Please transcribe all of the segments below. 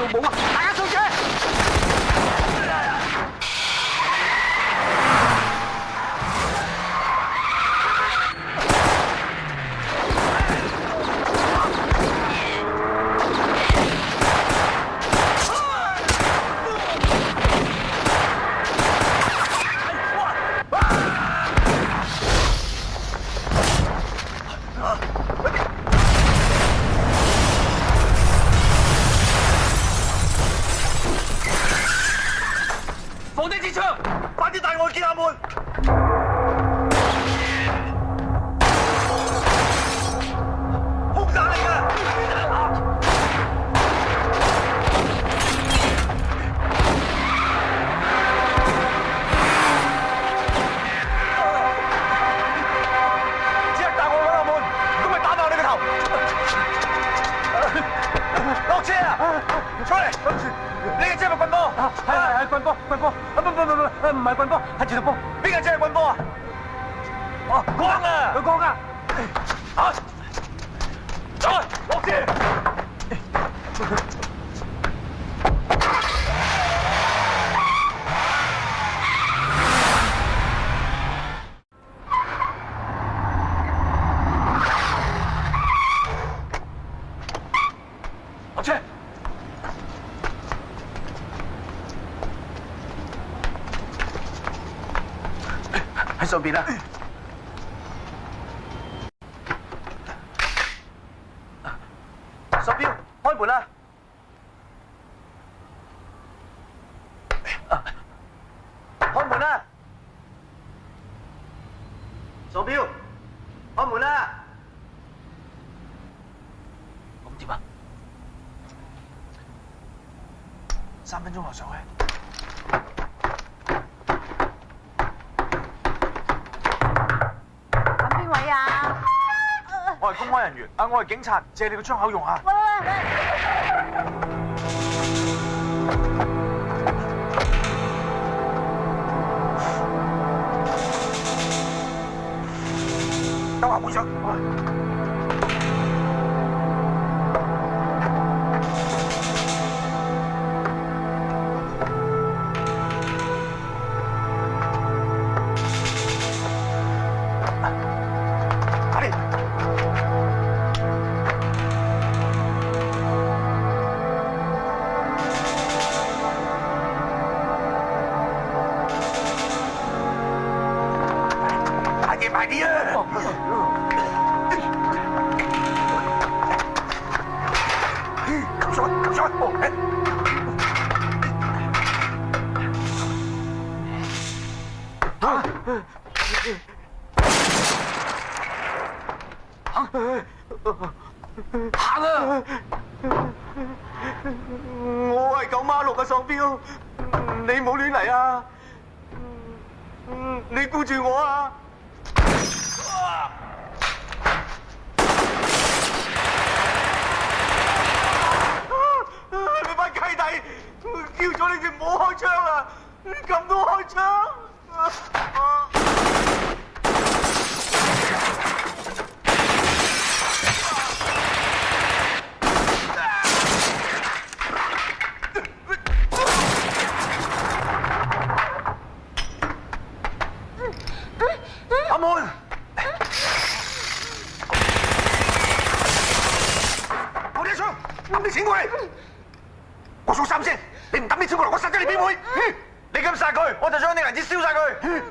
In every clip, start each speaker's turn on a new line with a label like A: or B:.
A: 做冇啊！大家上車！
B: 放低支槍，快啲帶我去見阿門。兇殺嚟㗎！只係帶我去阿門，咁咪打爆你個頭！落車啊！出嚟！呢個車係咪棍波？係棍波，棍波。唔係棍波，係自動波。邊個車係棍波啊？哦，光啊！佢光啊！嚇！走，落車！落車！喺上邊啊！手錶，開門啦！開門啦！手錶，開門啦！咁點啊？3分鐘後上去。我係公安人員，我係警察，借你個窗口用下。等下會上。快啲啊！撳上，撳上！行啊！我係9孖6嘅喪標，你冇亂嚟啊！你顧住我啊！你班契弟叫咗你哋唔好開槍啊！咁都開槍！阿門，攞啲槍，抌啲錢過嚟。我數3先，你唔抌啲錢過嚟，我殺咗你表妹。你咁殺佢，我就將啲銀紙燒晒佢。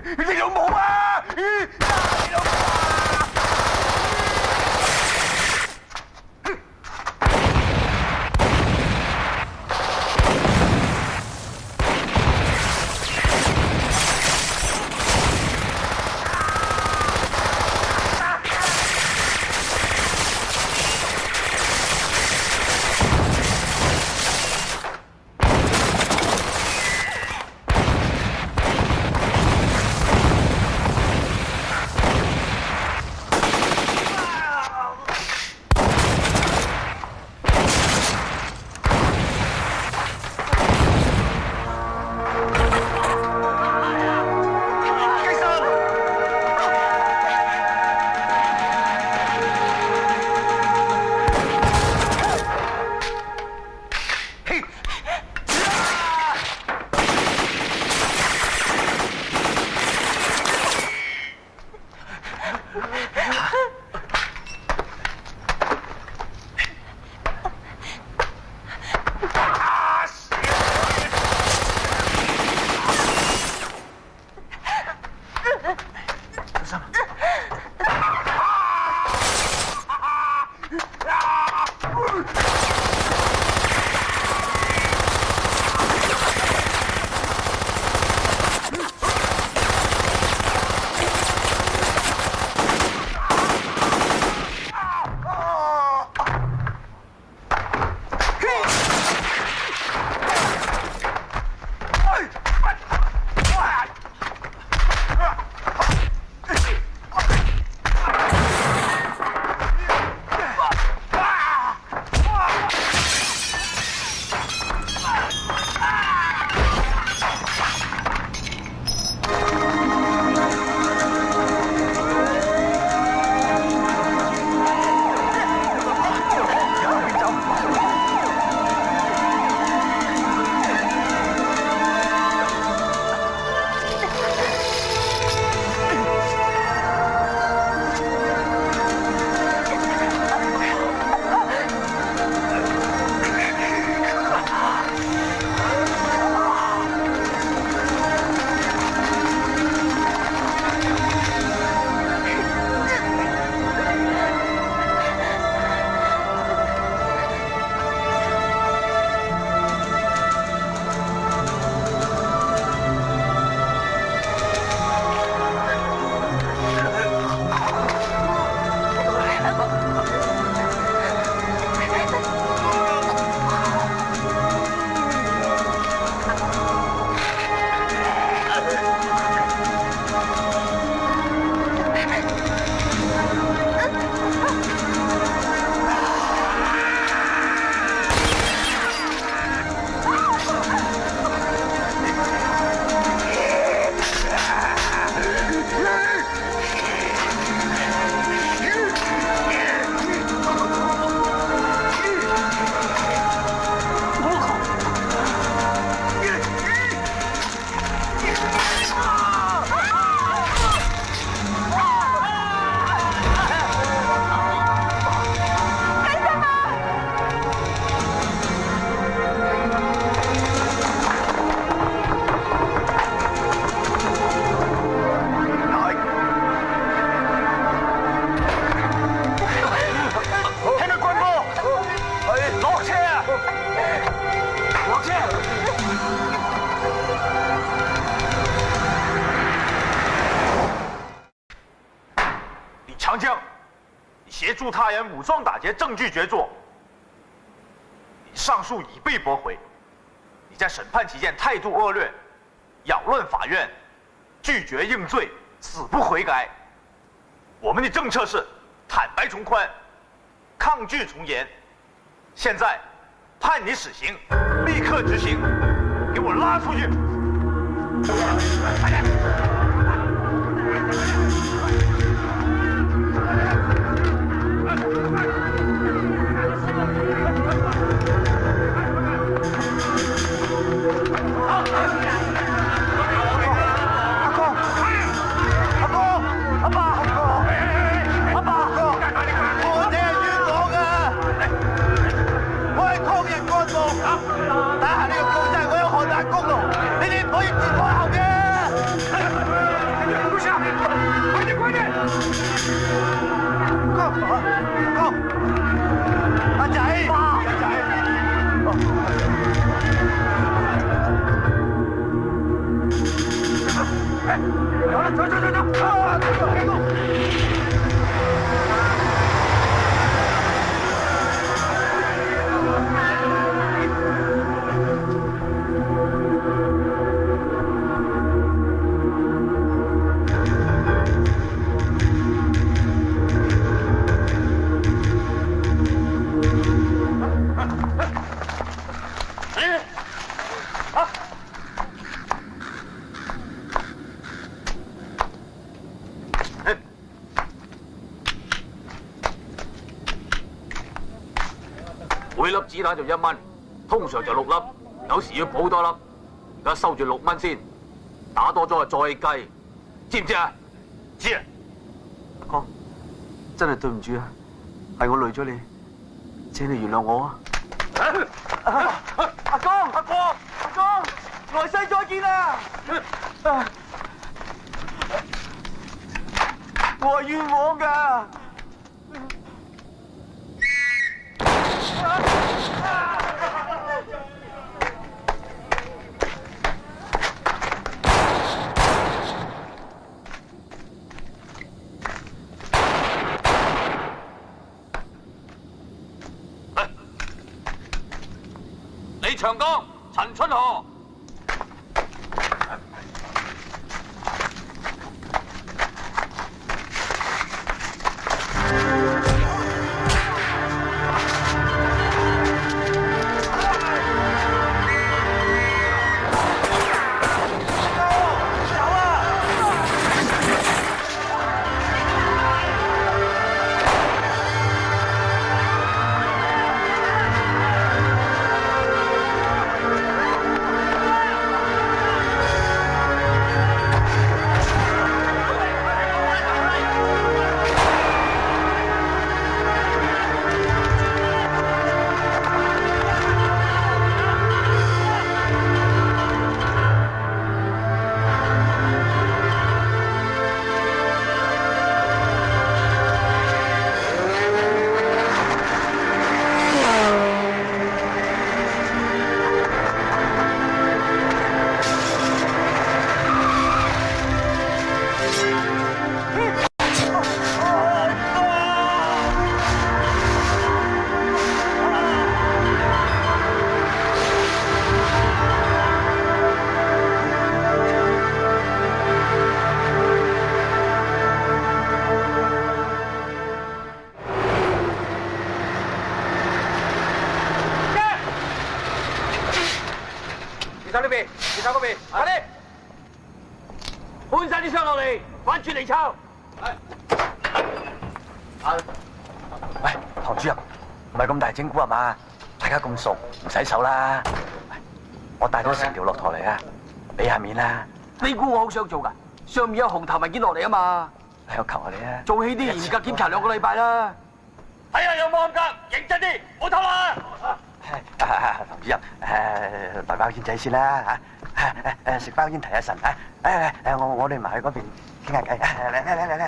B: 你老母啊！你老母啊！
A: 长江，你协助他人武装打劫，证据决作。你上诉已被驳回。你在审判期间态度恶劣，扰乱法院，拒绝认罪，死不悔改。我们的政策是坦白从宽，抗拒从严。现在判你死刑，立刻执行，给我拉出去！快点！
C: 每粒子彈就1蚊，通常就6粒，有時要補多粒。而家收住6蚊先，打多咗就再計，知唔知啊？
A: 知啊。
B: 阿哥，真係對唔住啊，係我累咗你，請你原諒我啊！阿哥，來世再見啦！我係冤枉㗎。
C: 李長江、陳春河。
B: 手呢邊，二手嗰邊，快啲！
C: 搬晒啲箱落嚟，反轉嚟抄。
B: 喂，唐主任，唔係咁大整蠱係嘛？大家咁熟，唔使手啦。我帶咗成條駱駝嚟啊，俾下面啦。
C: 你估我好想做㗎？上面有紅頭文件落嚟啊嘛。
B: 我求下你啊！
C: 做戲啲嚴格檢查2個禮拜啦。
A: 睇下有冇咁格，認真啲，唔好偷啦！
B: 唐主任，袋包煙仔先啦嚇，食包煙提下神啊！我哋埋去嗰邊傾下偈，嚟。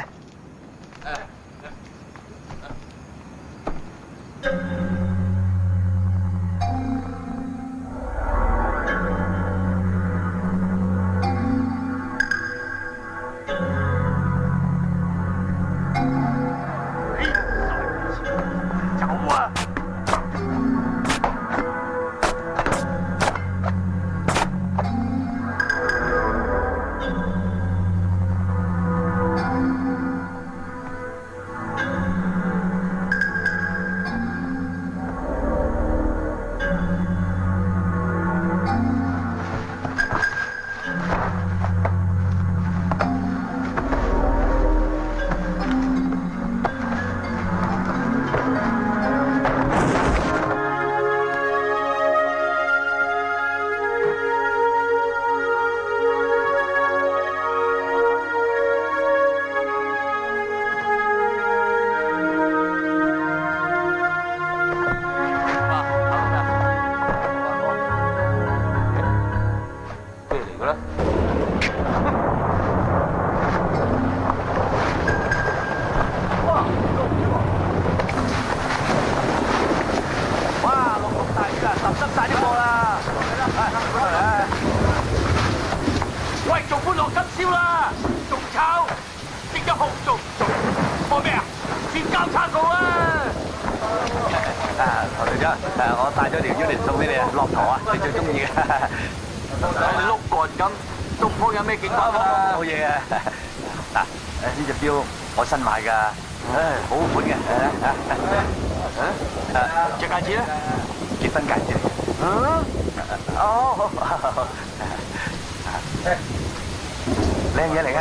B: 我帶咗條腰嚟送俾你啊，駱駝啊，你最中意嘅。
C: 你碌棍咁，東方有咩勁打啊？
B: 冇嘢啊！嗱，呢隻錶我新買㗎，好款嘅。
C: 隻戒指咧？
B: 結婚戒指。哦，靚嘢嚟㗎，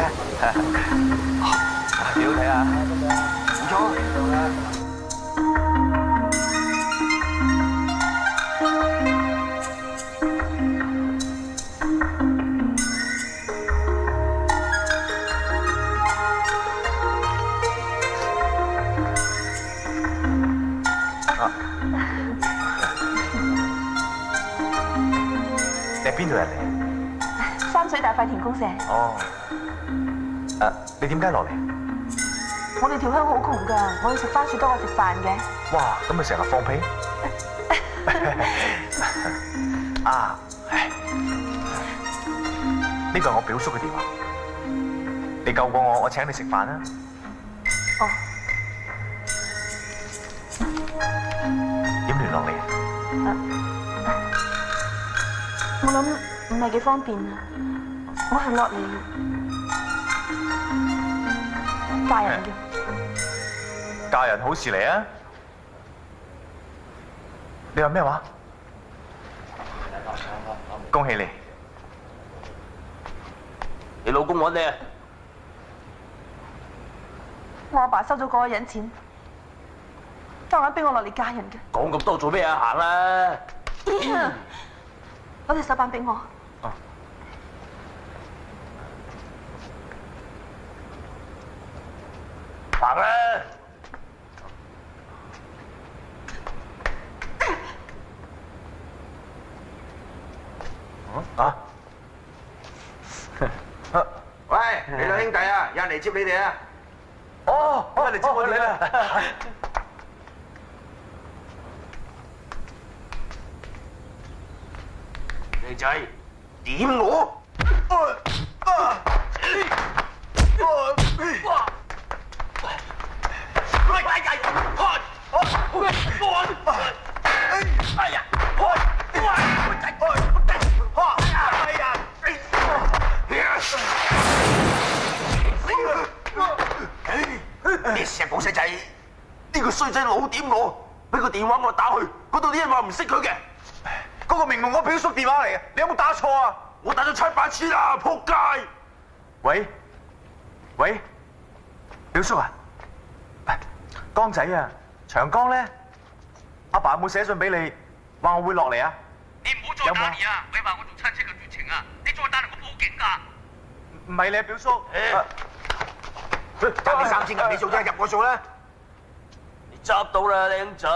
B: 幾好睇啊！唔錯。
A: 你係邊度人嚟？
D: 三水大塊田公社。
A: 哦。你點解落嚟？
D: 我哋條鄉好窮㗎，我要食番薯多過食飯嘅。
A: 哇！咁咪成日放屁？啊，呢個係我表叔嘅電話。你救過我，我請你食飯啦。
D: 哦。
A: 點聯絡你啊？
D: 我諗唔係幾方便啊。我係落嚟嫁人嘅。
A: 嫁人好事嚟啊！你話咩話？恭喜你！
C: 你老公揾你啊？
D: 我阿爸收咗嗰個人錢，夾硬逼我落嚟嫁人嘅。
C: 講咁多做咩啊？行啦！
D: 攞隻手板俾我。
C: 行啦！
A: 啊！
B: 喂，你兩兄弟啊，有人嚟接你哋啊！
A: 哦，嚟接我哋啦！
C: 靚仔，點我？咩事啊，狗細仔？呢個衰仔老點我，俾個電話我打去，嗰度啲人話唔識佢嘅。
A: 嗰個明明我表叔電話嚟嘅，你有冇打錯啊？
C: 我打咗7-8次啦，仆街！
A: 喂，表叔啊，江仔啊，長江咧，阿爸有冇寫信俾你，話我會落嚟啊？
E: 你唔好再打嚟啊！佢話我做親戚嘅絕情啊！你再打嚟我報警㗎！
A: 唔係你啊，表叔。
C: 賺你3000銀，你數啫，入我數啦。你執到啦，靚仔。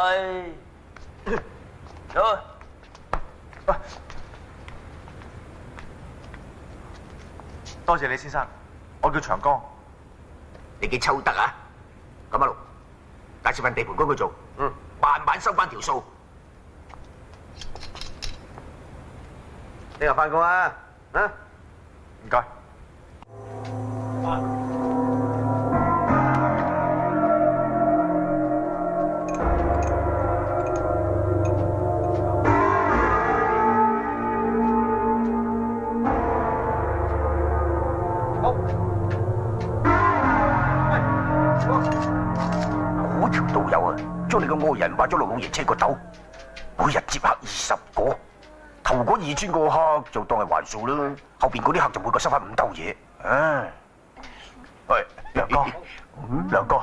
C: 走。
A: 多謝你先生，我叫長江。
C: 你幾抽得啊？咁阿六，介紹份地盤工佢做，慢慢收翻條數。
B: 你又翻工啊？啊？
A: 唔該。
C: 嗰條導遊啊，將你個愛人挖咗落老爺車個竇，每日接客20個，頭嗰2尊個客就當係還數啦，後邊嗰啲客就每個收翻5兜嘢。唉，喂，梁哥，
A: 梁哥，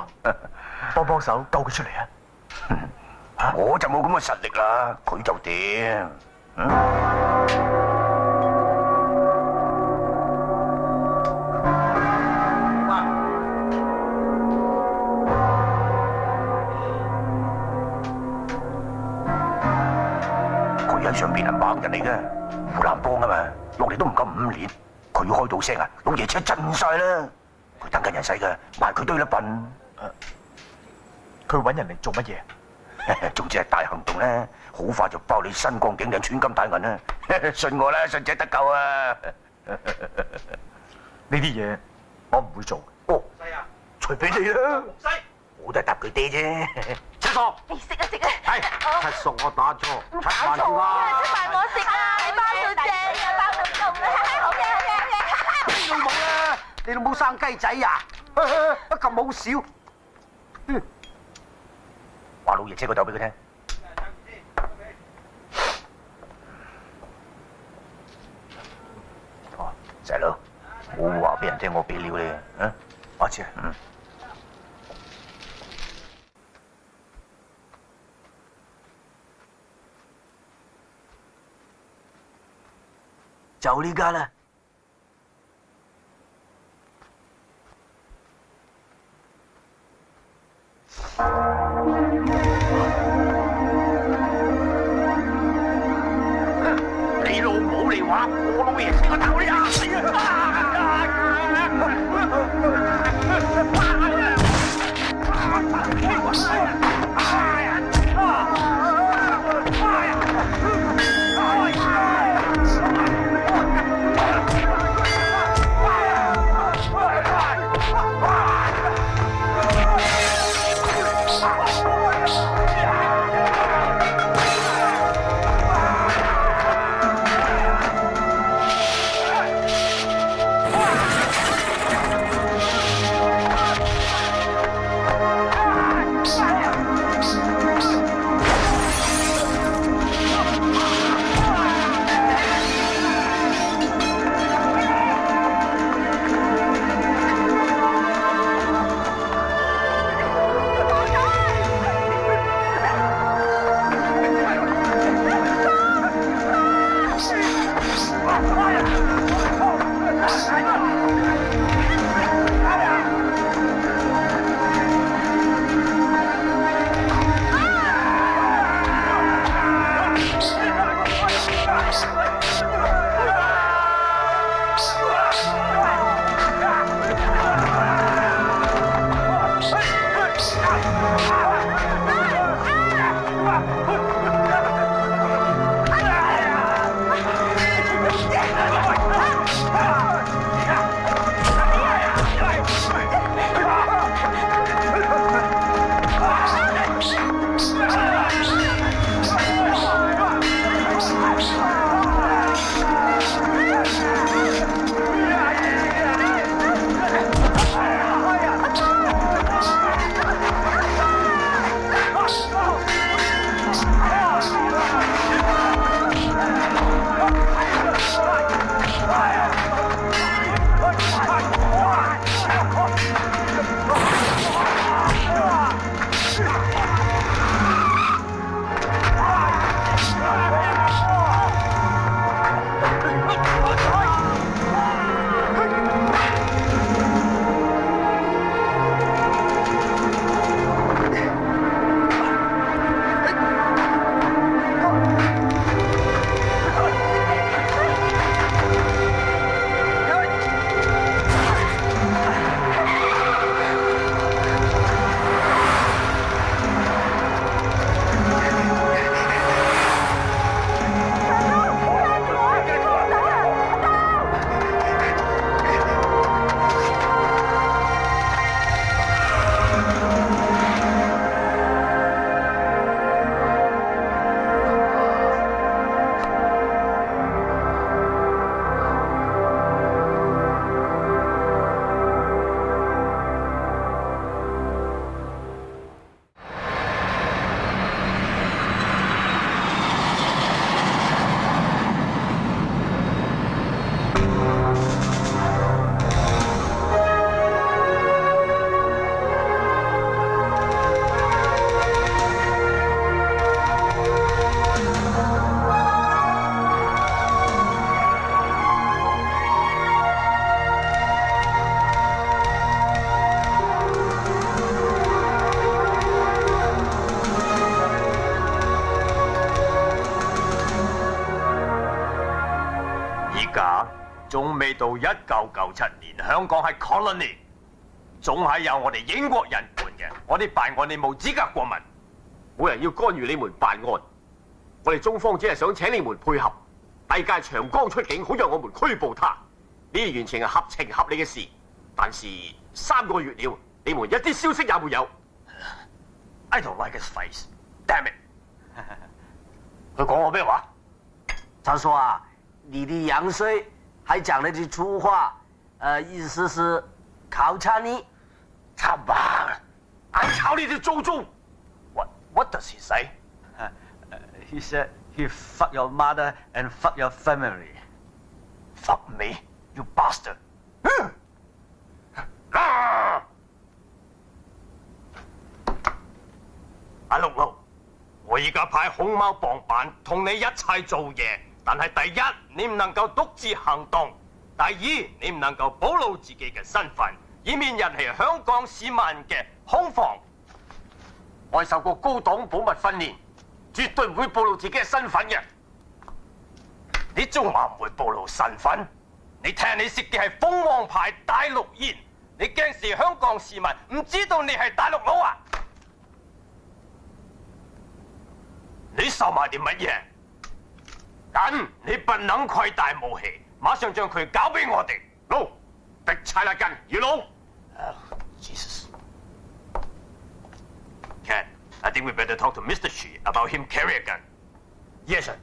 A: 幫手救佢出嚟啊！
C: 我就冇咁嘅實力啦，佢就掂。佢喺上邊係猛人嚟嘅，湖南幫啊嘛，落嚟都唔夠5年，佢開到聲啊，老爺車震晒啦，佢等緊人使嘅，賣佢堆啦笨。
A: 佢揾人嚟做乜嘢？
C: 總之係大行動咧，好快就包你身光頸靚、穿金戴銀啦！信我啦，信者得救啊！
A: 呢啲嘢我唔會做。
C: 哦，隨俾你啦，我都係答佢爹啫。七叔，
D: 你食啊食啊！
C: 係七叔，我打錯7萬條
D: 啊！
C: 啊！
D: 食飯我食啊！你包到正啊，包到凍啊！好嘢好嘢好嘢！
C: 你老母啊！你老母生雞仔啊！咁好笑。話老爺車個竇俾佢聽。哦，細佬，冇話俾人聽我俾料你啊！
A: 我知。
C: 就呢間啦。你老母嚟玩
B: 仲未到1997年，香港係 colony， 仲係由我哋英國人管嘅。我哋辦案你冇資格過問，
F: 冇人要干預你們辦案。我哋中方只係想請你們配合，遞解長江出境，好讓我們拘捕他。呢啲完全係合情合理嘅事。但是3個月了，你們一啲消息也沒有。
B: I don't like his face. Damn it！
C: 佢講我咩話？
G: 他說啊，你的洋水還講了句粗話，意思是考察你。
C: 插話，I
B: 炒你啲租租。What does he say?
G: He said he fuck your mother and fuck your family.
B: Fuck me, you bastard！ 阿六六，我而家派熊貓幫辦同你一齊做嘢，但係第一你唔能夠獨自行動，第二你唔能夠暴露自己嘅身份，以免引起香港市民嘅恐慌。
F: 我係受過高檔保密訓練，絕對唔會暴露自己嘅身份嘅。
B: 你仲話唔會暴露身份？你聽你食嘅係鳳凰牌大陸煙，你驚死香港市民唔知道你係大陸佬啊？你收埋啲乜嘢？緊，你不能攜帶武器，馬上將佢交俾我哋。
F: No， 敵柴辣根，要老。
B: Jesus. Ken, I think we better talk to Mr. Shi about him carry a gun.
C: Yes, sir.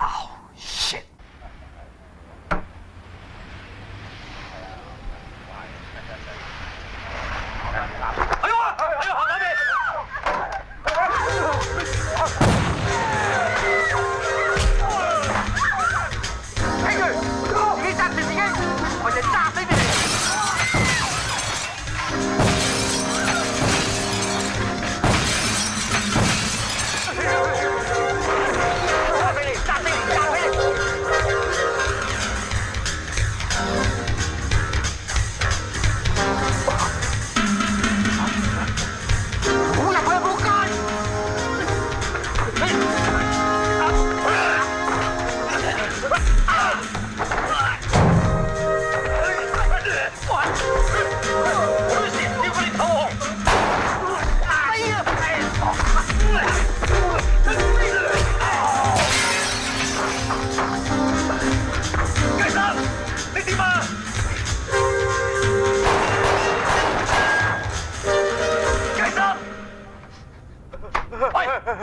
B: Oh, shit. 哎呦，好那边！
C: 睇佢，自己揸住自己，我就揸死你！揸死你！揸死你！揸死你！好入去仆街！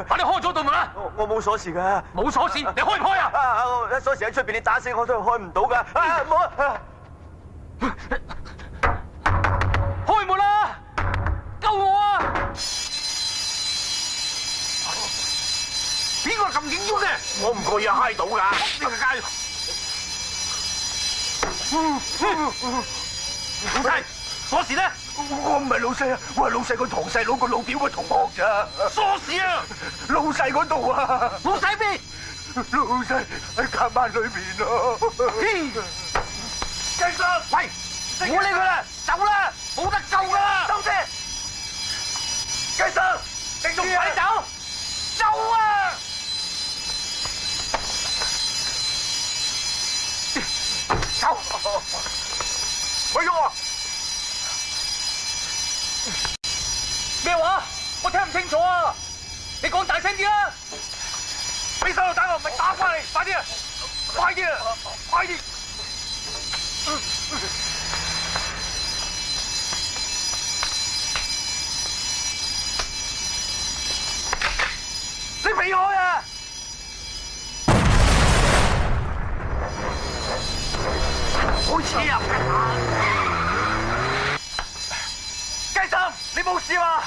B: 快啲開咗道門啦！
G: 我冇鎖匙㗎。
B: 冇鎖匙，你開唔開啊？
G: 鎖匙喺出邊，你打死我都開唔到㗎。啊，冇啊！
B: 開門啦！救我啊！邊個咁緊要嘅？
C: 我唔過意揩到㗎。
B: 呢個街。老細，鎖匙咧？
C: 我唔係老細啊，我係老細個堂細佬個老表個同學咋。
B: 鎖匙啊！
C: 老細嗰度啊！
B: 老細邊？
C: 老細喺夾萬裏邊咯。繼續，
B: 喂，唔好理佢啦，走啦，冇得救㗎啦！
C: 收聲！繼續，繼續快走！
B: 走啊！走！
C: 咪喐啊！
B: 咩話？我聽唔清楚啊！你講大聲啲啦！俾手榴彈我，唔係打翻嚟！快啲啊！快啲啊！快啲！你避開啊！好似啊！雞心，你冇事嘛？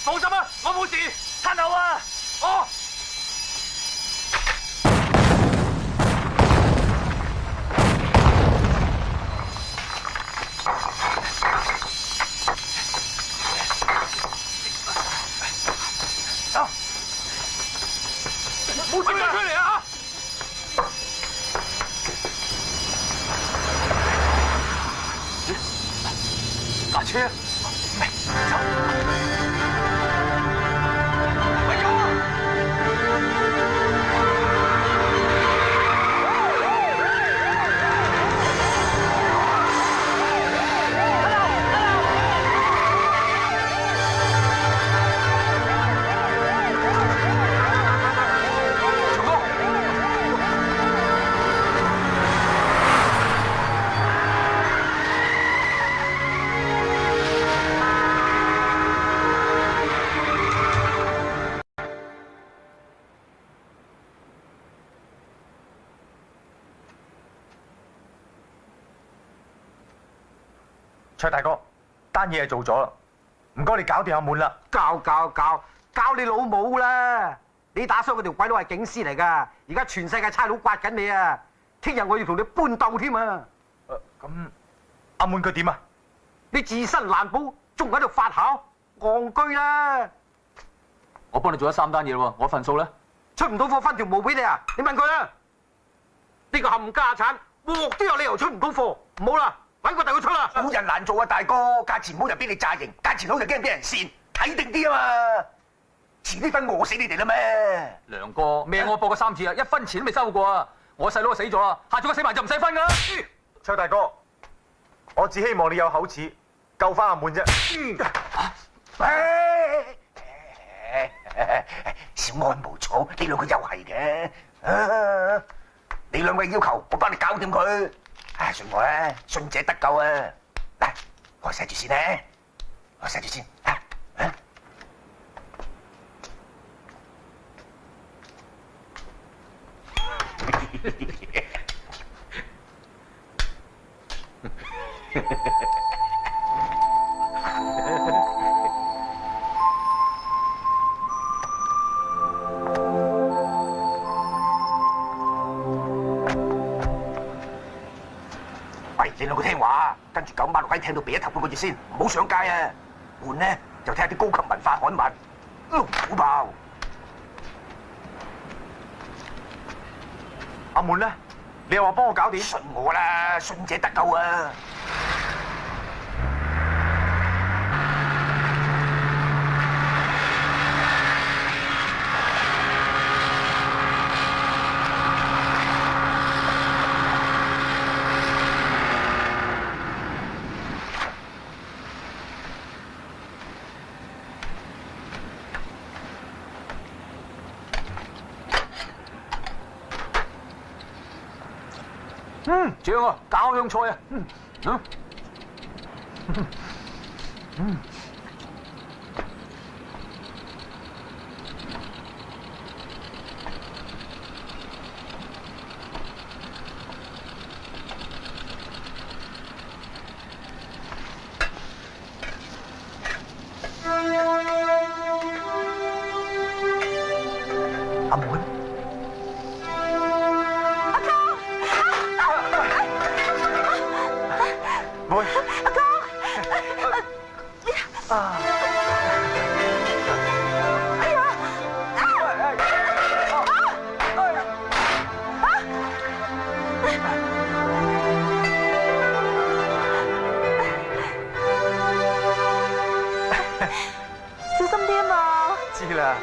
B: 放心啊，我冇事。撐後啊！哦。走。冇事啊！出嚟啊！架車。走。
A: 卓大哥，單嘢係做咗啦，唔該你搞掂阿滿啦。
G: 教你老母啦！你打傷嗰條鬼佬係警司嚟㗎，而家全世界差佬刮緊你啊！聽日我要同你搬鬥添啊！
A: 咁阿滿佢點啊？
G: 你自身難保，仲喺度發姣，戇居啦！
B: 我幫你做咗3單嘢喎，我份數咧？
G: 出唔到貨分條毛俾你啊！你問佢啊！呢個冚家產，鑊都有理由出唔到貨，唔好啦，揾個第個出啦！
C: 好人難做啊，大哥，價錢唔好就俾你詐型，價錢好就驚俾人跣，睇定啲啊嘛！遲啲分餓死你哋啦咩？
B: 梁哥，命我搏過3次啊，1分錢都未收過啊！我細佬死咗啦，下咗個死埋就唔使分噶啦！
A: 卓大哥，我只希望你有口齒，救翻阿滿啫。
C: 小安無草，呢兩個又係嘅。你兩位要求，我幫你搞掂佢。信我啦，信者得救啊！嗱，我寫住先咧，我寫住先。喂，你兩個聽話，跟住9晚6喺廳度避一頭半個月先，唔好上街啊！悶呢就睇下啲高級文化刊物，龍虎豹。
A: 阿滿咧，你又話幫我搞掂？
C: 信我啦，信者得救啊！
B: 正啊，搞香菜啊！
A: 阿滿。
D: 小心啲啊嘛！
A: 知啦。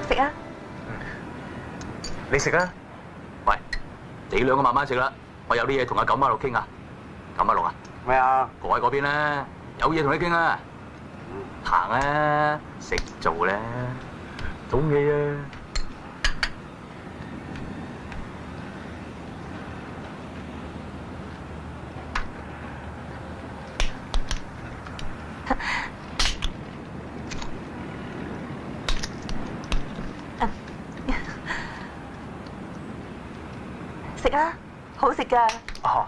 D: 食啊！
A: 你食啊！
B: 喂，你兩個慢慢食啦，我有啲嘢同阿9馬六傾啊。9馬六啊？
G: 咩啊？
B: 各位嗰邊咧，有嘢同你傾啊。行啊，食做咧，總嘢啊！
D: 食啊，好食噶。
A: 哦。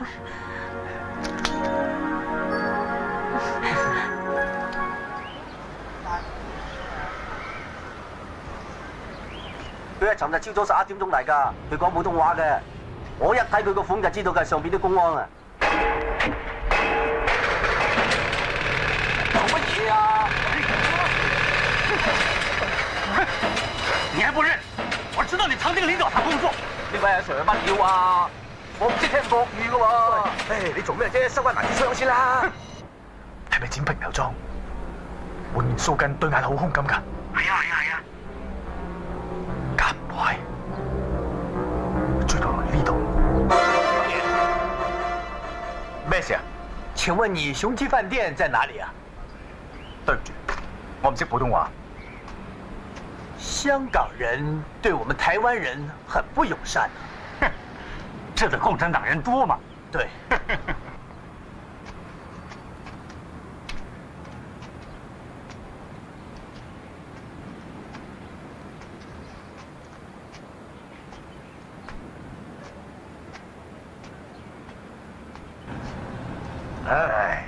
G: 佢係尋日朝早11點鐘嚟㗎，佢講普通話嘅。我一睇佢個款就知道佢係上邊啲公安啊！
B: 做乜嘢啊？
E: 你還不認？我知道你曾經領導他工作。
B: 呢位阿 Sir 乜料啊？我唔識聽國語㗎喎。
C: 你做咩啫？收翻埋支槍先啦！
A: 係咪剪平頭裝？滿面鬚根，對眼好兇咁㗎？
E: 係啊。
A: 咁壞，追到來呢度。咩事啊？
H: 請問你雄基飯店在哪裡啊？
A: 對唔住，我唔識普通話。
B: 香港人对我们台湾人很不友善。
H: 哼，这的共产党人多嘛？
B: 对。
C: 唉，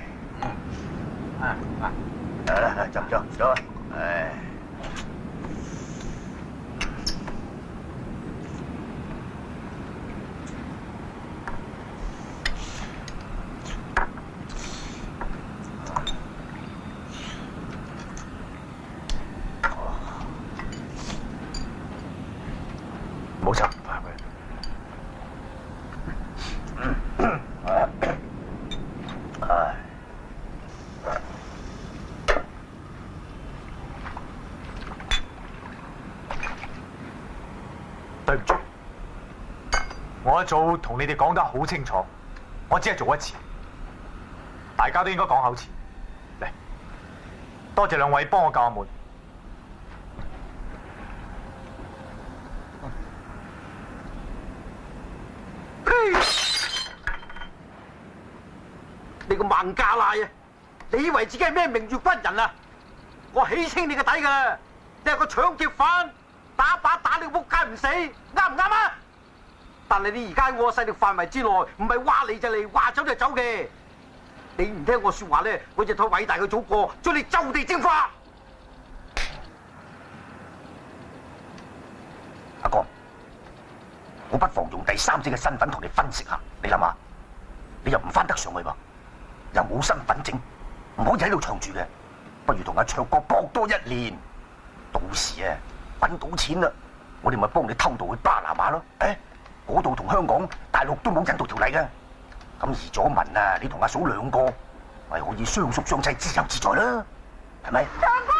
C: 走，唉。冇錯。
A: 對唔住，我一早同你哋講得好清楚，我只係做一次，大家都應該講口詞。嚟，多謝兩位幫我教阿門。
G: 你個孟加拉啊！你以為自己係咩名譽軍人啊？我起清你個底㗎！你係個搶劫犯，打靶打你個仆街唔死，啱唔啱啊？但係你而家喺我勢力範圍之內，唔係話嚟就嚟，話走就走嘅。你唔聽我說話咧，我就替偉大嘅祖國將你就地正法。
C: 阿哥，我不妨用第三者嘅身份同你分析下，你諗下，你又唔翻得上去噃，又冇身份證，唔可以喺度長住嘅，不如同阿卓哥搏多一年，到時啊揾到錢啦，我哋咪幫你偷渡去巴拿馬咯，嗰度同香港、大陸都冇引渡條例嘅，咁移咗民啊，你同阿嫂兩個咪可以相宿相棲、自由自在啦，係咪？長哥。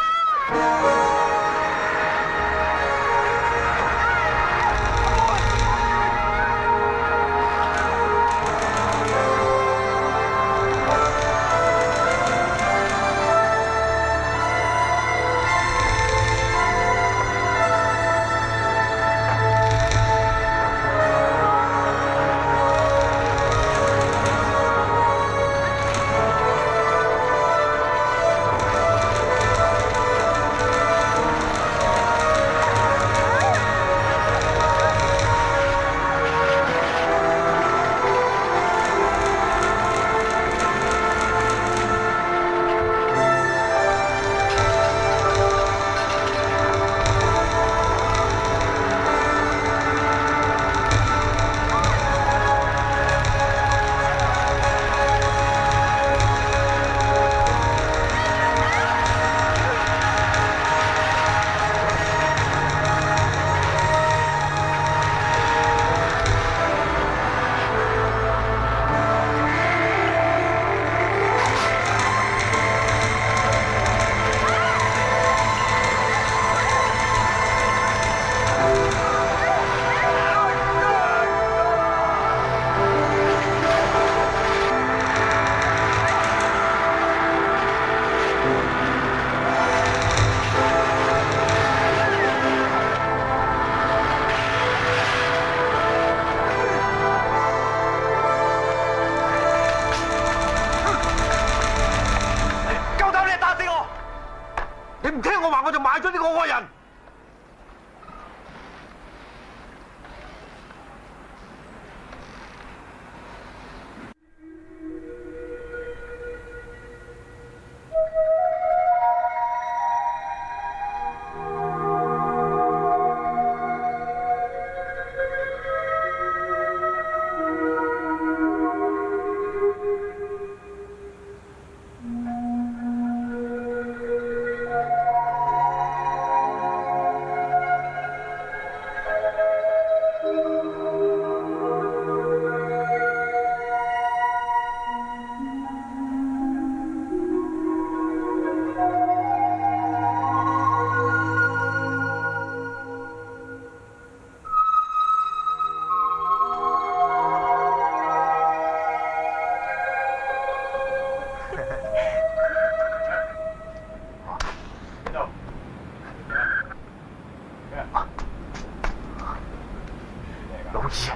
A: 西。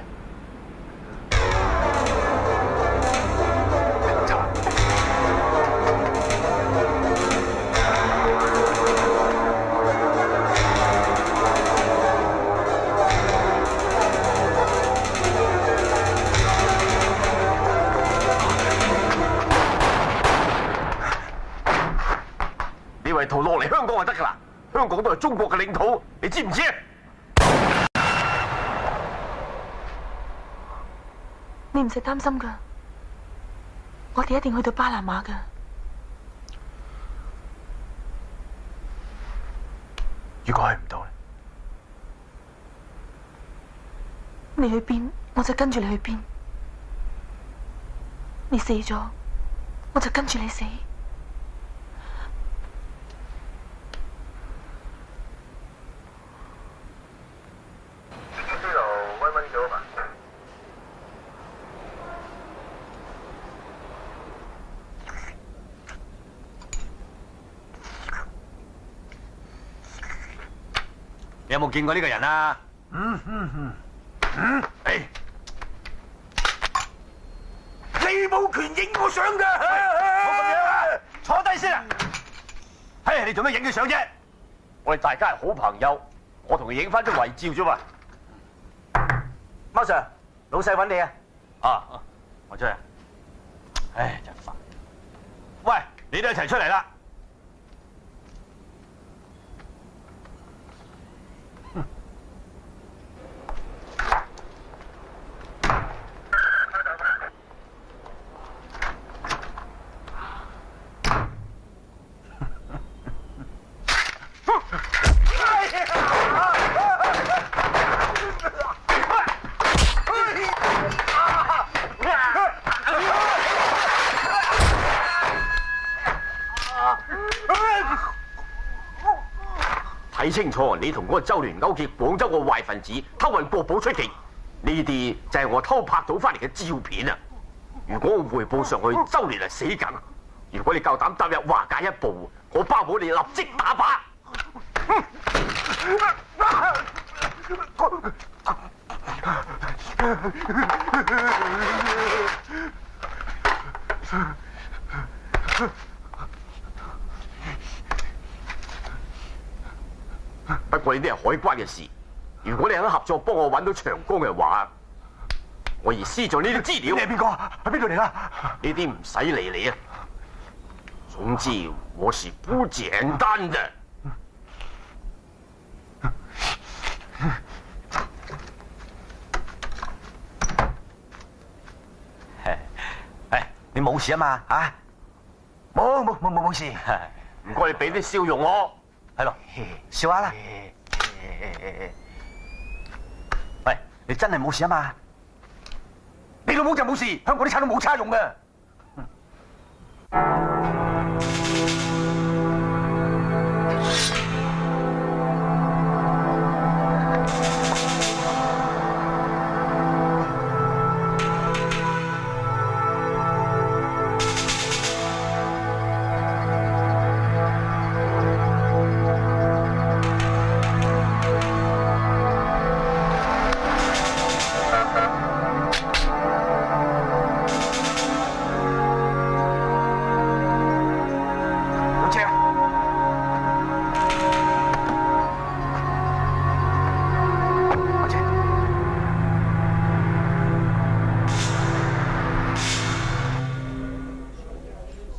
F: 你為逃落嚟香港就得㗎啦，香港都係中國嘅領土，你知唔知啊？
D: 你唔使擔心噶，我哋一定去到巴拿馬噶。
A: 如果去唔到咧，
D: 你去邊，我就跟住你去邊。你死咗，我就跟住你死。
G: 你有冇見過呢個人啊？
C: 你冇權影我相㗎。
G: 冇咁樣啊！坐低先啊！嘿，你做咩影佢相啫？
F: 我哋大家係好朋友，我同佢影翻張遺照啫嘛。
G: 貓 Sir，老細揾你啊！我出嚟。唉，真煩。喂，你都一齊出嚟啦！
F: 睇清楚，你同嗰個周聯勾結廣州個壞分子偷運國寶出境，呢啲就係我偷拍到翻嚟嘅照片啊！如果我匯報上去，周聯係死梗。如果你夠膽踏入華界一步，我包保你立即打靶。不過呢啲係海關嘅事，如果你肯合作幫我揾到長江嘅話，我而私咗呢啲資料。
C: 你係邊個？喺邊度嚟㗎？
F: 呢啲唔使理你啊！總之我是不簡單的。
G: 你冇事啊嘛？啊？
C: 冇事。
F: 唔該，你俾啲笑容我。
G: 係咯，笑下啦。喂，你真係冇事啊嘛？
C: 你老母就冇事，香港啲賊都冇叉用嘅。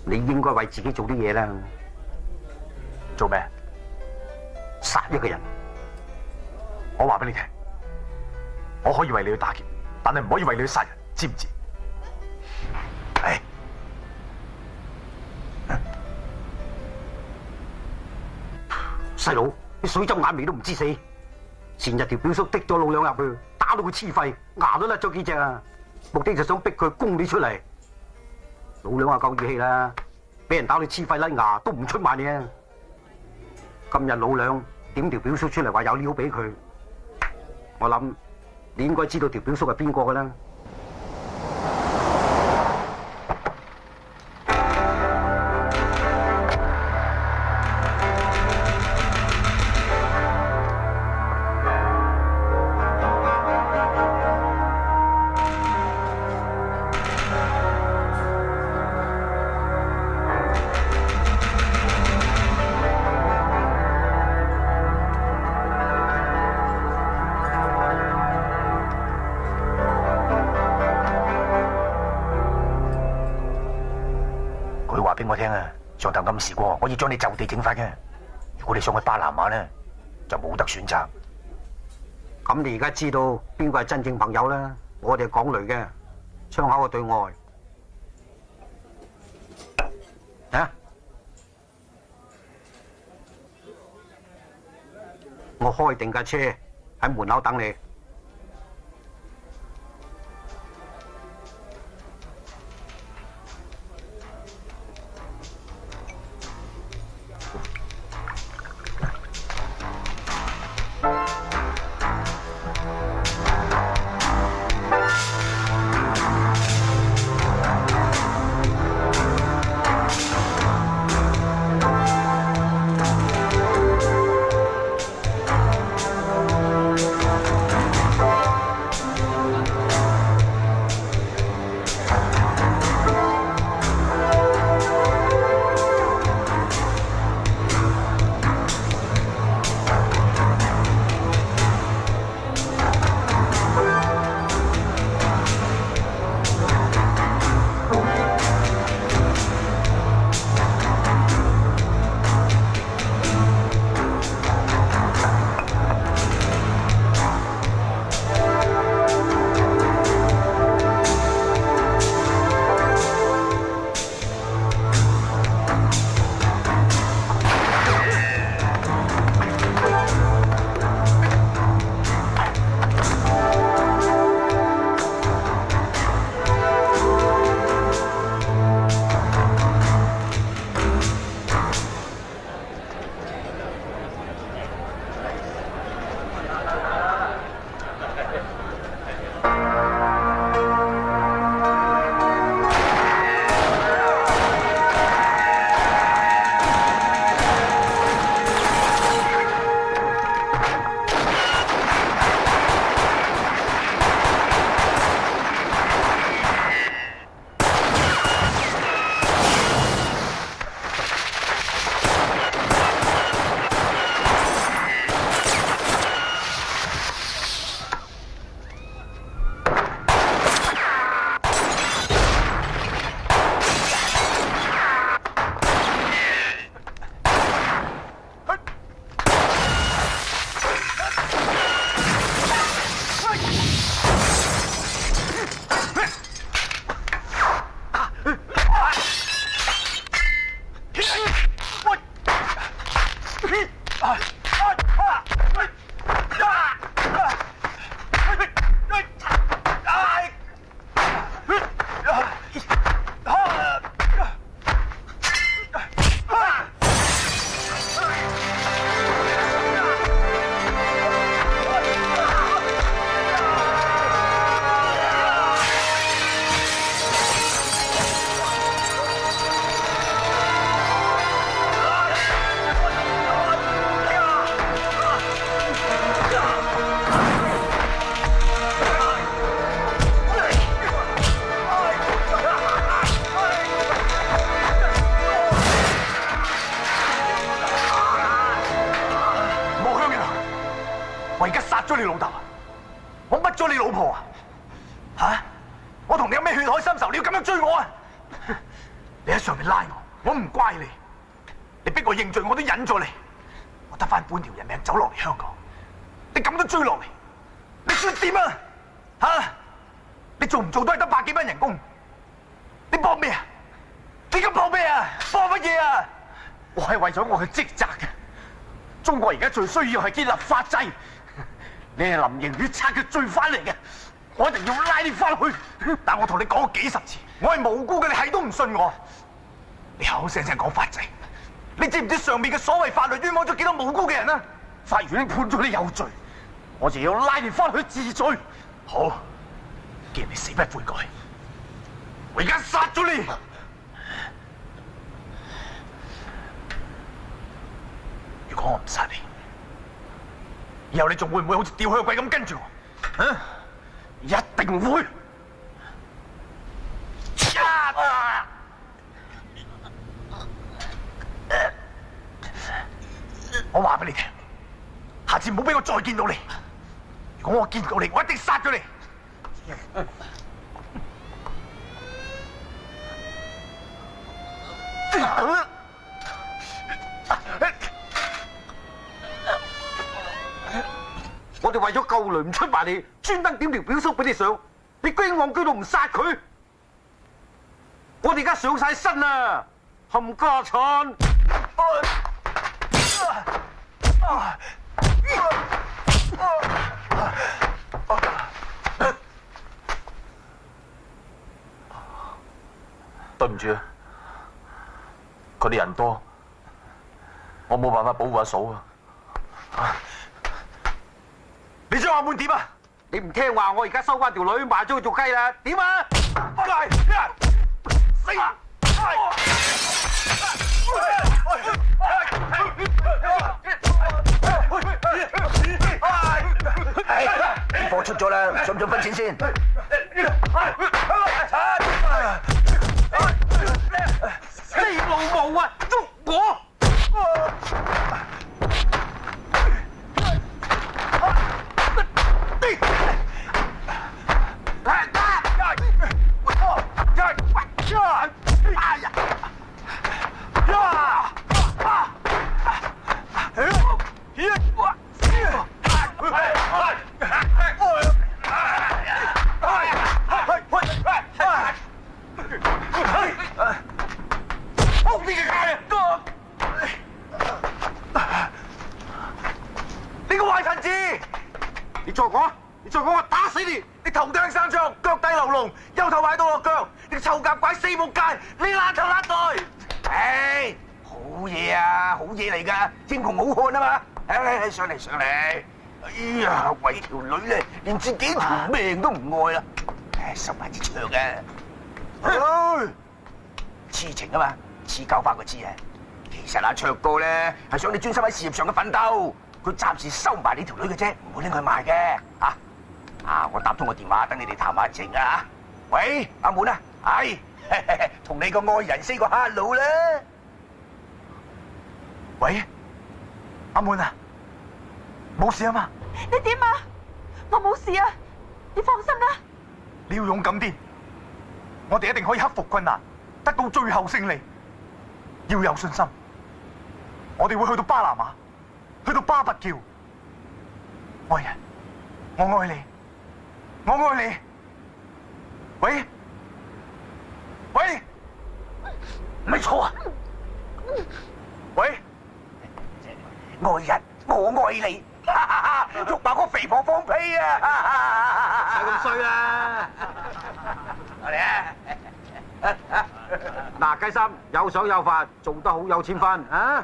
G: 你應該為自己做啲嘢啦。
C: 做咩？
G: 殺一個人。
C: 我話俾你聽，我可以為你去打劫，但係唔可以為你去殺人，知唔知？
G: 細佬，你水針眼眉都唔知死，前日條表叔滴咗老兩入去，打到佢黐肺，牙都甩咗幾隻啊！目的就想逼佢供你出嚟。老兩話夠義氣啦，俾人打到黐肺甩牙都唔出賣你啊！今日老兩點條表叔出嚟話有料俾佢，我諗你應該知道條表叔係邊個噶啦。
C: 我聽啊，上頭暗示過，我要將你就地正法嘅。如果你想去巴拿馬咧，就冇得選擇。
G: 咁你而家知道邊個係真正朋友啦？我哋係港雷嘅，窗口嘅對外。啊！我開定架車喺門口等你。
A: 我而家殺咗你老豆啊！我乜咗你老婆啊？吓！我同你有咩血海深仇？你要咁樣追我啊？你喺上面拉我唔怪你。你逼我認罪，我都忍咗你。我得翻半條人命走落嚟香港，你咁都追落嚟，你算點啊？吓！你做唔做都係得百幾蚊人工，你搏咩啊？你咁搏咩啊？搏乜嘢啊？我係為咗我嘅職責嘅。中國而家最需要係建立法制。你係林刑血賊嘅罪犯嚟嘅，我一定要拉你翻去。但我同你講過幾十次，我係無辜嘅，你係都唔信我。你口口聲聲講法制，你知唔知上面嘅所謂法律冤枉咗幾多無辜嘅人啊？法院判咗你有罪，我就要拉你翻去治罪。好，既然你死不悔改，我而家殺咗你。如果我唔殺你，以後你仲會唔會好似吊靴鬼咁跟住我？啊！一定會。我話俾你聽，下次唔好俾我再見到你。如果我見到你，我一定殺咗你。
G: 我哋為咗救雷唔出埋你，專登點條表叔俾你上，你居然戇居到唔殺佢！我哋而家上晒身啦，冚家鏟！
A: 對唔住啊，佢哋人多，我冇辦法保護阿嫂啊！你將阿滿點啊？
G: 你唔聽話，我而家收翻條女賣咗佢做雞啦！點啊？
C: 啲貨出咗啦，想唔想分錢先？
G: 你老母啊，捉我！你再講，我打死你！
B: 你頭頂生瘡，腳底流膿，由頭踩到落腳，你個臭甲鬼死木街，你爛頭爛袋！
C: 唉，好嘢啊，好嘢嚟㗎，英雄好漢啊嘛！唉，上嚟上嚟！哎呀，為條女咧，連自己條命都唔愛啦！唉，收埋支槍啊！痴情啊嘛，黐鳩翻個知啊！其實阿卓哥咧係想你專心喺事業上嘅奮鬥，佢暫時收埋你條女嘅啫，唔會拎佢賣嘅啊！我打通個電話，等你哋談下情啊！喂，阿滿啊，係，同你個愛人 say 個 hello 啦！
B: 喂，阿滿啊，冇事啊嘛？
D: 你點啊？我冇事啊，你放心啦。
B: 你要勇敢啲，我哋一定可以克服困難，得到最後勝利。要有信心，我哋會去到巴拿馬，去到巴拔橋。愛人，我愛你。我愛你。喂，喂，
C: 咪錯啊！
B: 喂，
C: 愛人，我愛你，喐埋個肥婆放屁啊！
G: 係咁衰啦！
C: 我哋啊，
G: 嗱，雞心有賞有罰，做得好有錢分啊！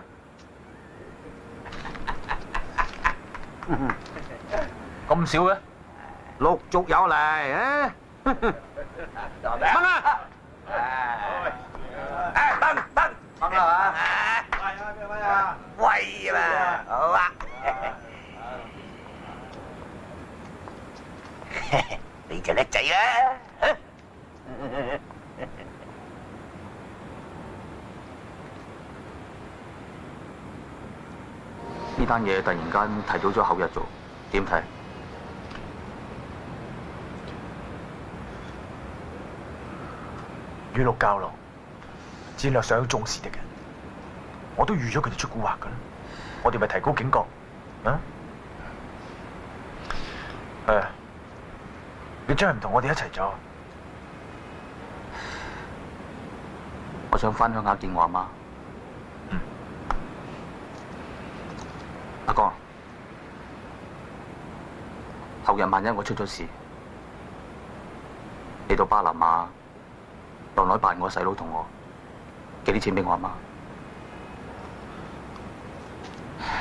B: 咁少嘅？
G: 陸續有嚟啊！掹啊！
C: 蹬，
G: 掹啦嘛！
C: 喂啊嘛，好啊！你就叻仔啊！
A: 呢單嘢突然間提早咗後日做，點睇？
B: 雨露交流，戰略上要重視敵人，我都預咗佢哋出蠱惑噶啦，我哋咪提高警覺啊！你真係唔同我哋一齊走？
A: 我想翻鄉下見我阿媽。阿哥，後日萬一我出咗事，你到巴拿馬落來扮我細佬同我，寄啲錢俾我阿媽。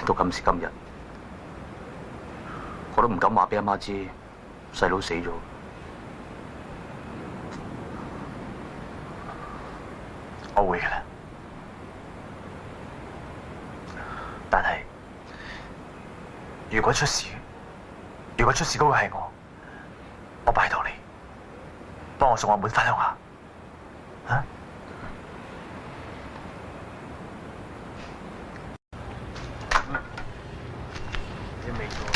A: 到今時今日，我都唔敢話俾阿媽知細佬死咗。
B: 我會嘅啦，但係如果出事嗰個係我拜託你幫我送阿滿返鄉下，啊？你未做。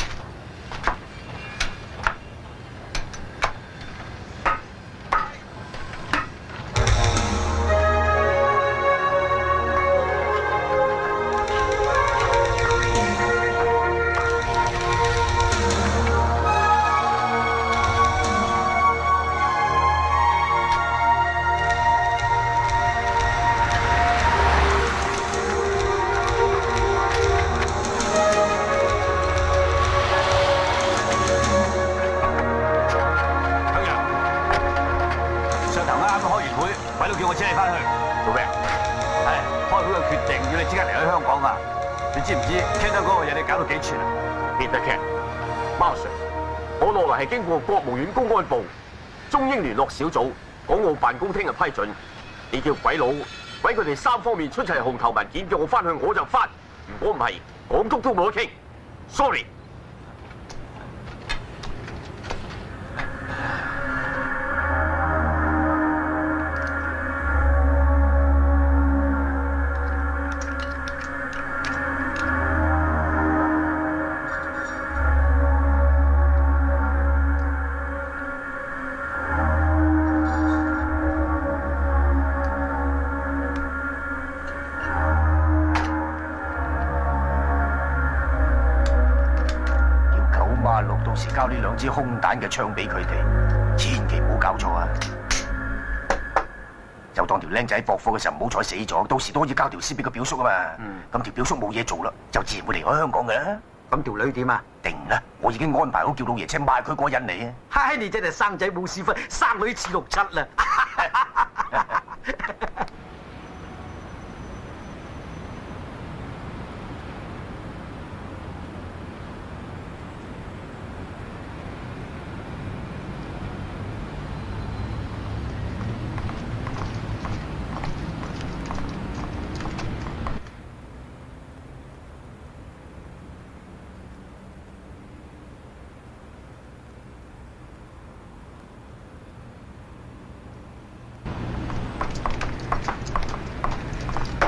B: 叫我請你翻去。
F: 做咩？
B: 係開會嘅決定，要你即刻離開香港啊！你知唔知聽到嗰個嘢你搞到幾串啊？
F: 變得劇，貓 Sir，我落嚟係經過國務院公安部、中英聯絡小組、港澳辦公廳嘅批准，你叫鬼佬揾佢哋3方面出齊紅頭文件，叫我翻去我就翻。如果唔係，港督都冇得傾。Sorry。
C: 到時交呢2支空彈嘅槍俾佢哋，千祈唔好搞錯啊！就當條僆仔駁火嘅時候唔好彩死咗，到時都可以交條屍俾個表叔啊嘛。咁條表叔冇嘢做啦，就自然會離開香港嘅啦。
G: 咁條女點啊？
C: 定啦，我已經安排好叫老爺車賣佢過癮嚟啊！
G: 嗨，你真係生仔冇屎忽，生女似6、7啦！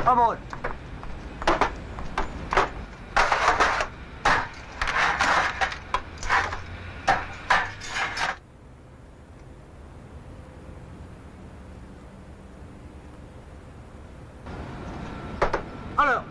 G: 開門。阿亮。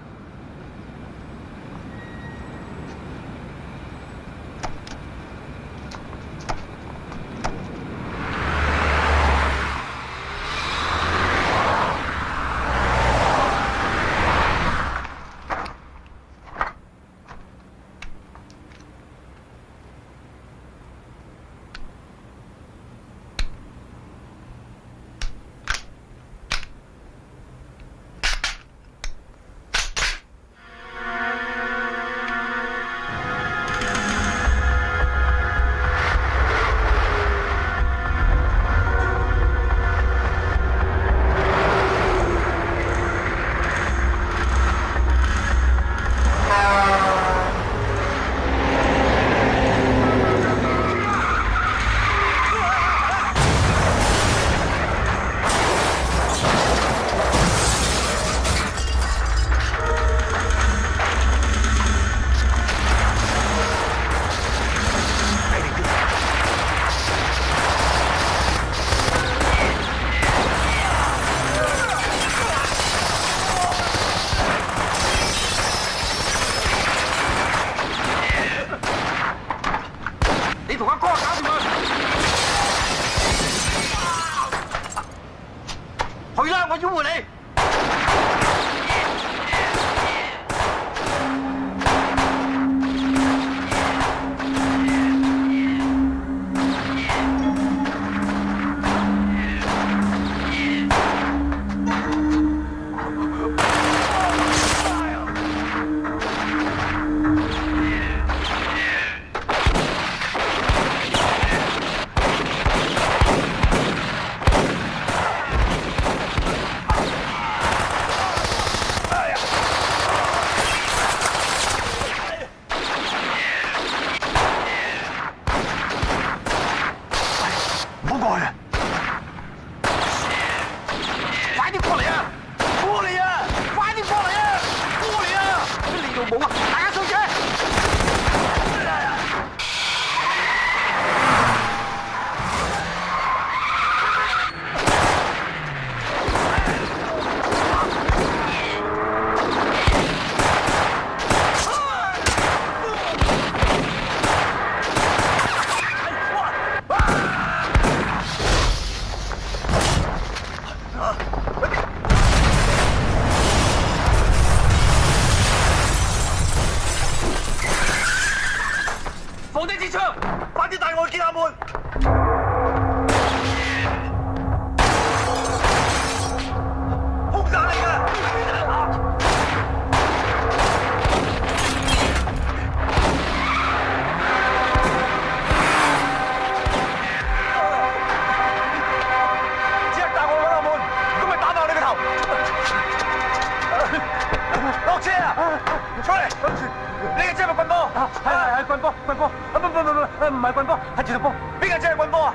B: 住條波，邊個真係棍波啊？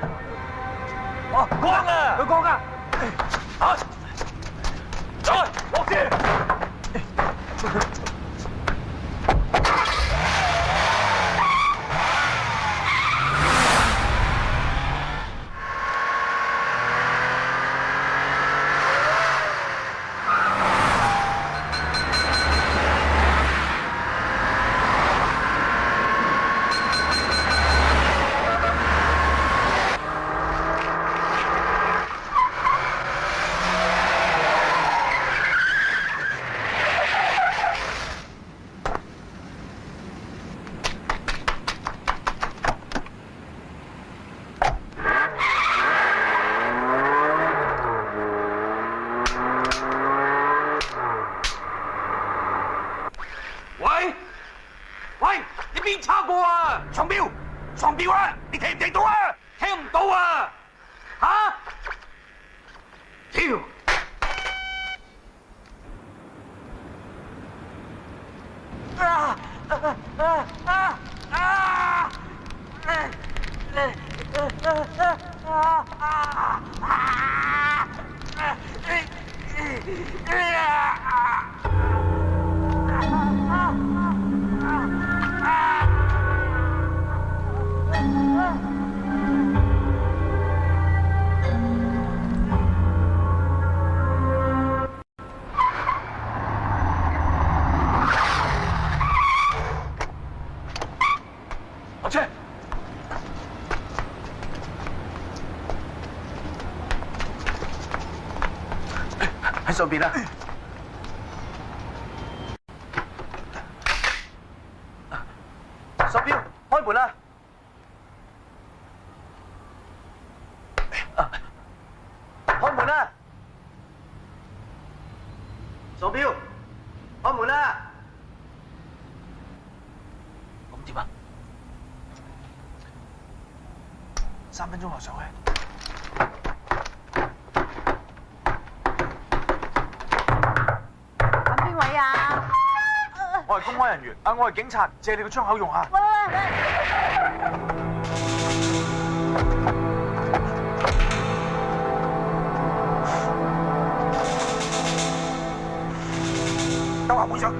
B: 哦，光啊！佢光啊！啊！再落先。
C: 撞標啊！你聽唔聽到啊？
B: 聽唔到啊！嚇！
C: 屌！
B: 落車。喺上邊啊！手錶，開門啦！開門啦！手錶，開門啦！咁點啊？3分鐘後上去。
D: 揾邊位啊？
A: 我係公安人員，我係警察，借你個窗口用下。
D: 喂喂喂！
C: 兜下會上。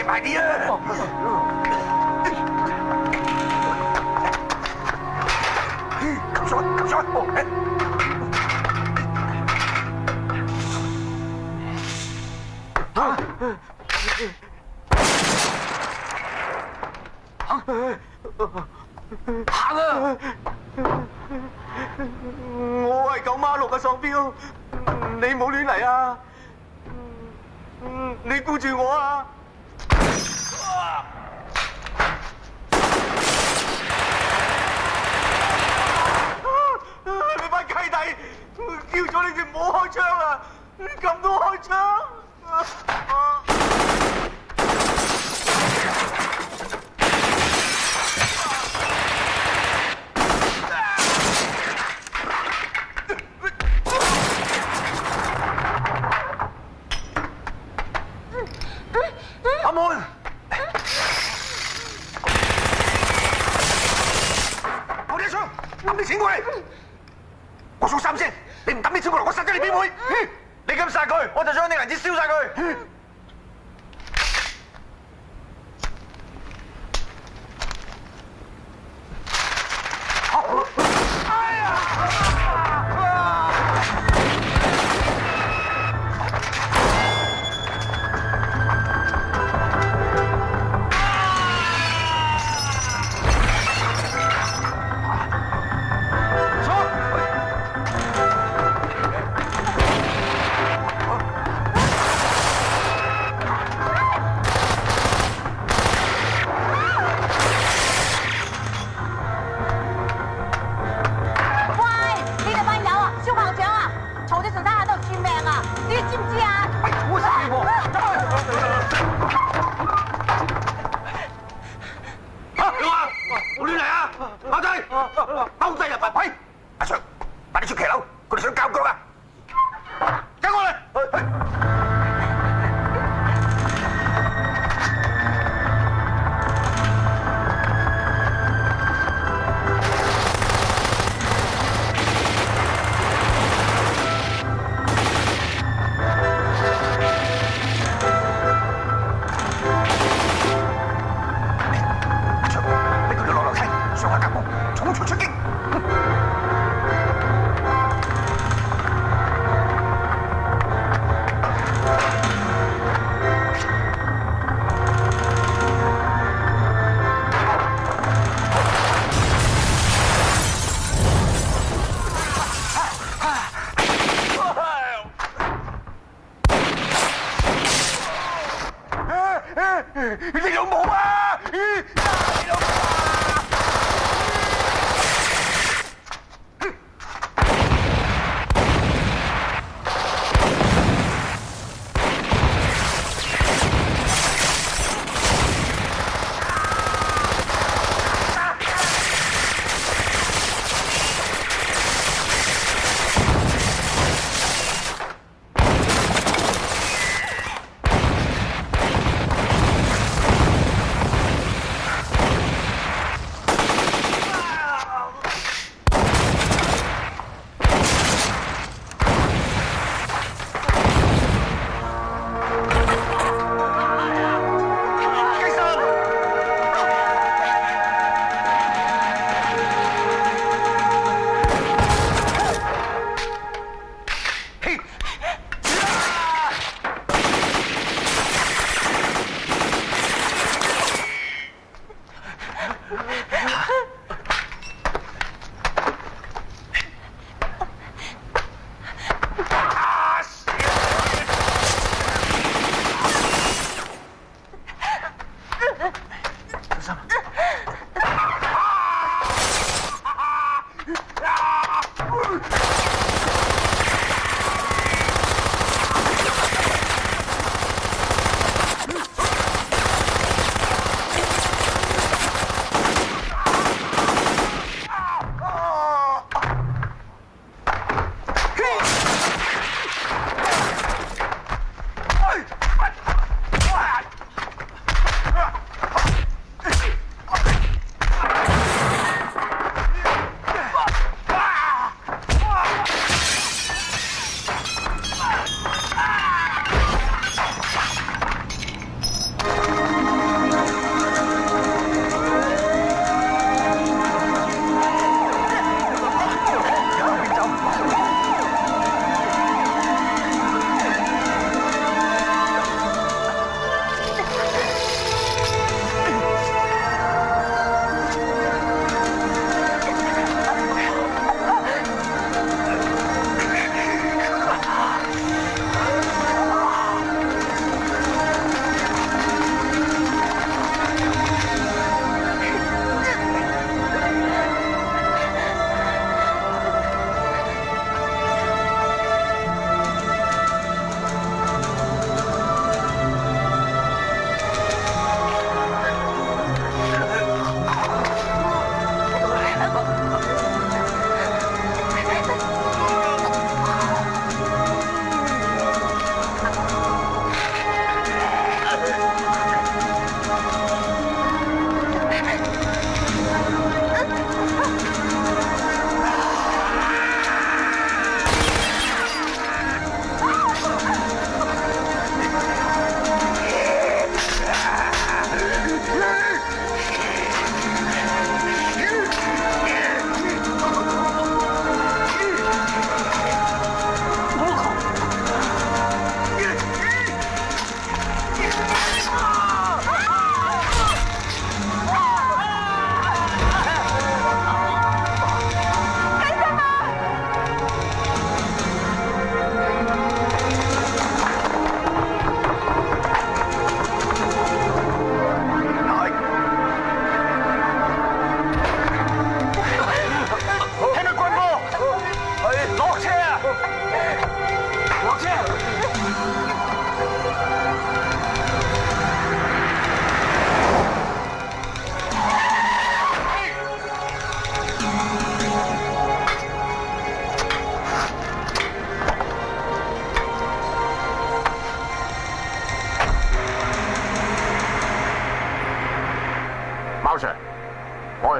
C: 快啲啊！扣上，扣上！
B: 行啊！我係9馬6嘅喪標，你唔好亂嚟啊！你顧住我啊！你班契弟叫咗你哋唔好開槍啊！咁都開槍！阿門，我呢一槍，抌啲錢過嚟。我數3聲，你唔抌啲錢過嚟，我殺咗你表妹。
A: 你咁殺佢，我就將啲銀紙燒晒佢。
D: 你知唔知啊？
G: 我死我！你話我亂嚟啊！包仔，包仔入埋位。
C: 阿 Sir，快啲出騎樓，佢哋想交腳啊！
G: 跟我嚟。
C: 你老母啊！你老母啊！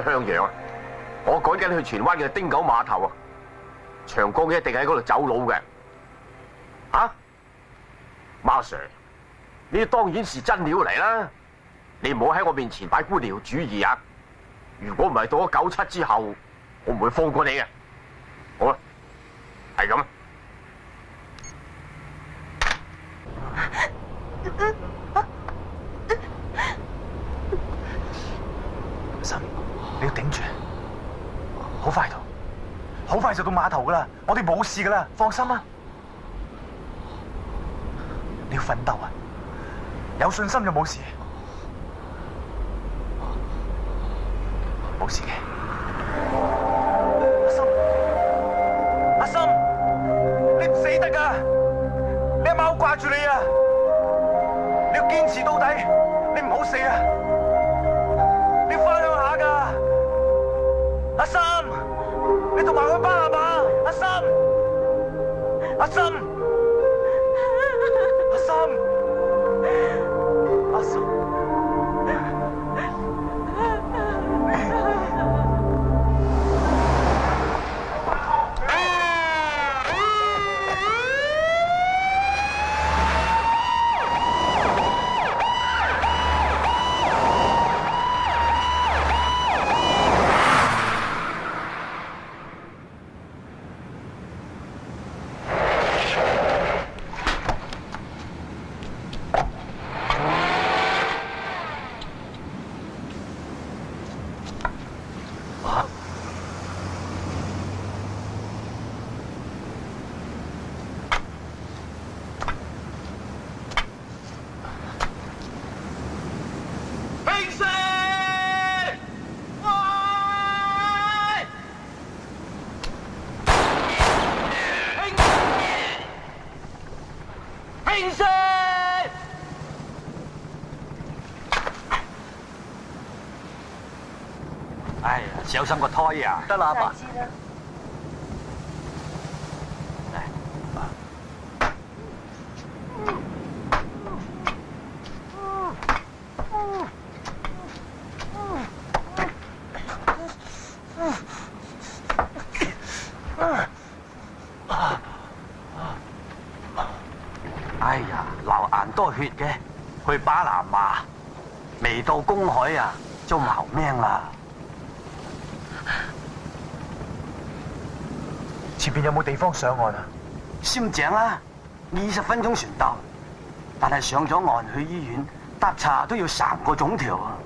F: 去向陽啊！我趕緊去荃灣嘅汀九碼頭啊！長江一定喺嗰度走佬嘅。啊，馬 Sir，呢當然是真料嚟啦！你唔好喺我面前擺官僚主義啊！如果唔係到咗97之後，我唔會放過你嘅。好啦，係咁。
A: 心，你要頂住，好快就到碼頭噶啦，我哋冇事噶啦，放心啊！你要奮鬥啊，有信心就冇事，冇事嘅。阿心，你唔死得噶，你阿媽好掛住你啊！你要堅持到底，你唔好死啊！你要翻鄉下噶，阿心，你同埋佢班係嘛？阿心，阿心，阿心，阿心。
H: 哎呀，小心個胎啊！
A: 得啦，阿爸。
D: 知啦。
H: 哎呀，流眼多血嘅，去巴拿馬，未到公海啊，就冇命啦。
A: 前邊有冇地方上岸啊？
H: 先井啊，20分鐘船到，但係上咗岸去醫院搭茶都要3個鐘頭啊，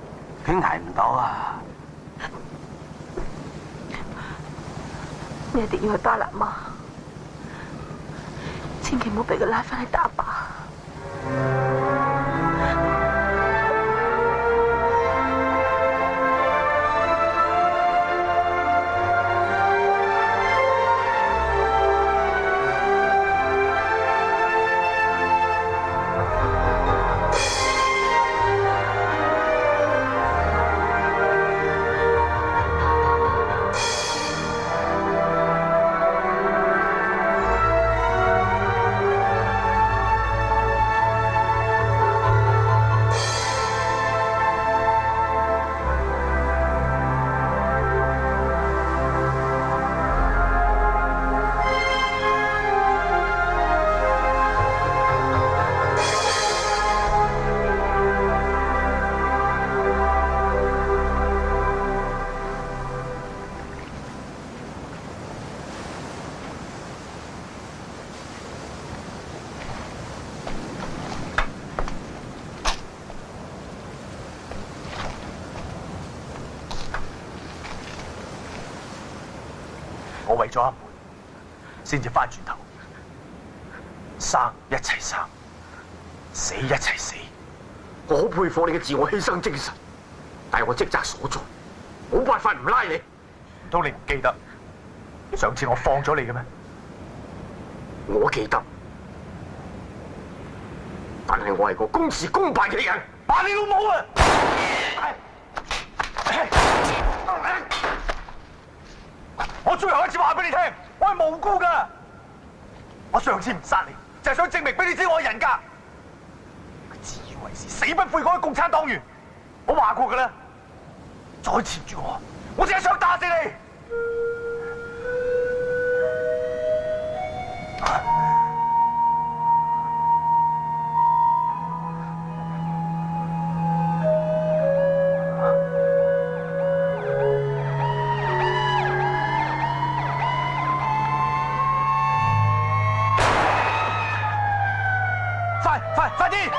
H: 佢捱唔到啊！
D: 你一定要去巴拿馬，千祈唔好俾佢拉翻去打靶。
A: 我為咗阿妹，先至翻轉頭，生一齊生，死一齊死。
F: 我好佩服你嘅自我犧牲精神，但係我職責所在，冇辦法唔拉你。
A: 唔通你唔記得上次我放咗你嘅咩？
F: 我記得，但係我係個公事公辦嘅人。
A: 打你老母啊！我最後一次話俾你聽，我係無辜噶。我上次唔殺你，就係想證明俾你知我係人格。自以為是、死不悔改嘅共產黨員，我話過噶啦。再纏住我，
C: 我只係想打死你。
B: 快啲！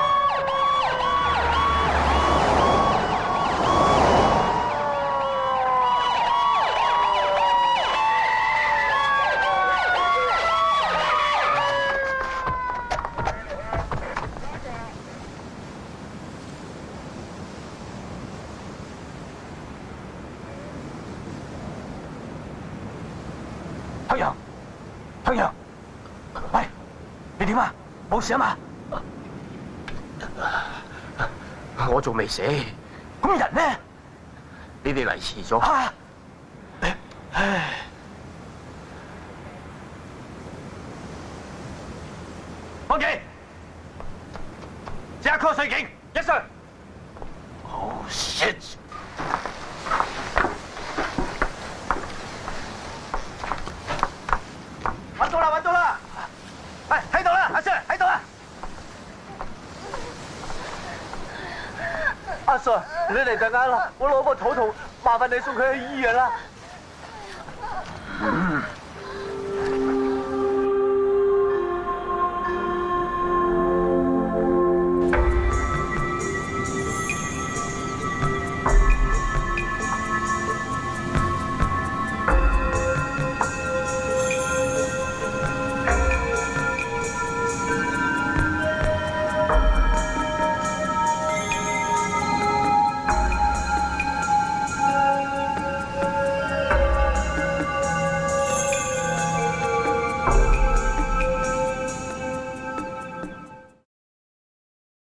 B: 向陽，喂，你點啊？冇事啊嘛？
F: 我仲未死，
B: 咁人呢？
F: 你哋嚟遲咗。
B: 放機，即刻 call 水警。Yes sir。Oh
C: shit！
B: 揾到啦！係喺度啦，阿 Sir 喺度啦。阿 Sir， 你嚟就啱啦，我攞個肚痛，麻煩你送佢去醫院啦。